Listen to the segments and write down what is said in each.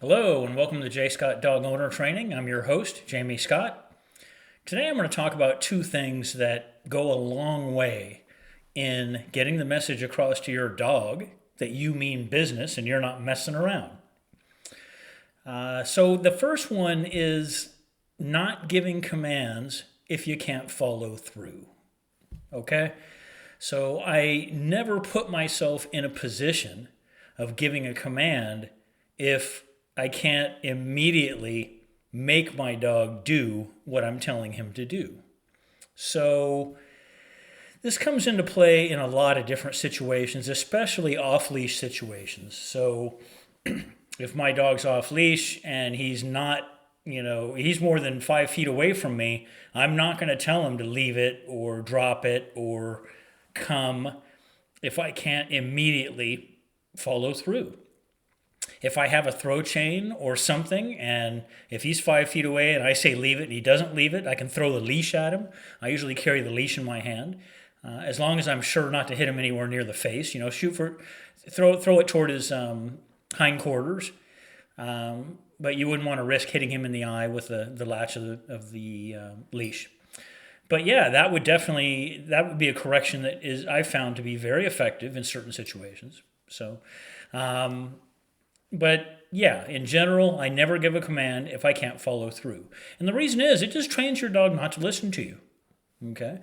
Hello and welcome to J. Scott Dog Owner Training. I'm your host, Jamie Scott. Today I'm going to talk about two things that go a long way in getting the message across to your dog that you mean business and you're not messing around. So the first one is not giving commands if you can't follow through. Okay? So I never put myself in a position of giving a command if I can't immediately make my dog do what I'm telling him to do. So this comes into play in a lot of different situations, especially off-leash situations. So if my dog's off leash and he's not, he's more than 5 feet away from me, I'm not going to tell him to leave it or drop it or come if I can't immediately follow through. If I have a throw chain or something, and if he's 5 feet away and I say leave it and he doesn't leave it, I can throw the leash at him. I usually carry the leash in my hand, as long as I'm sure not to hit him anywhere near the face. Throw it toward his hindquarters, but you wouldn't want to risk hitting him in the eye with the latch of the leash. But yeah, that would be a correction that is I found to be very effective in certain situations. So. But yeah, in general, I never give a command if I can't follow through. And the reason is it just trains your dog not to listen to you. Okay?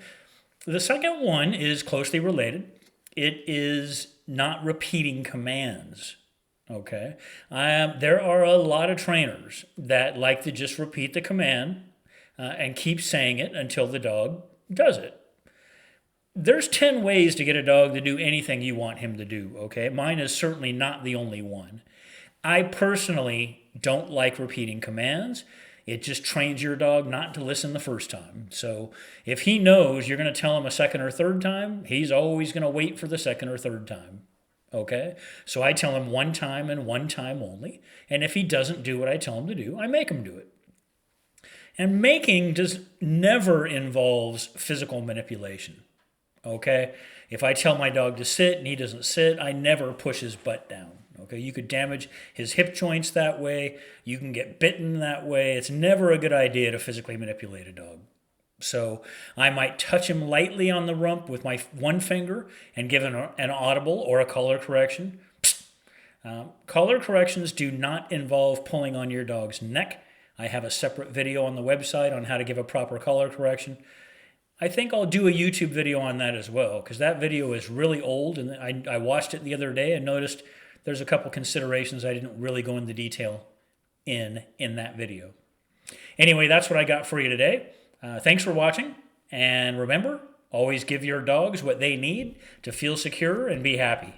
The second one is closely related. It is not repeating commands. Okay? There are a lot of trainers that like to just repeat the command and keep saying it until the dog does it. There's 10 ways to get a dog to do anything you want him to do, okay? Mine is certainly not the only one. I personally don't like repeating commands. It just trains your dog not to listen the first time. So if he knows you're going to tell him a second or third time, he's always going to wait for the second or third time. Okay? So I tell him one time and one time only. And if he doesn't do what I tell him to do, I make him do it. And making just never involves physical manipulation. Okay? If I tell my dog to sit and he doesn't sit, I never push his butt down. Okay, you could damage his hip joints that way. You can get bitten that way. It's never a good idea to physically manipulate a dog. So I might touch him lightly on the rump with my one finger and give an audible or a color correction. Color corrections do not involve pulling on your dog's neck. I have a separate video on the website on how to give a proper color correction. I think I'll do a YouTube video on that as well, because that video is really old, and I watched it the other day and noticed there's a couple considerations I didn't really go into detail in that video. Anyway, that's what I got for you today. Thanks for watching, and remember, always give your dogs what they need to feel secure and be happy.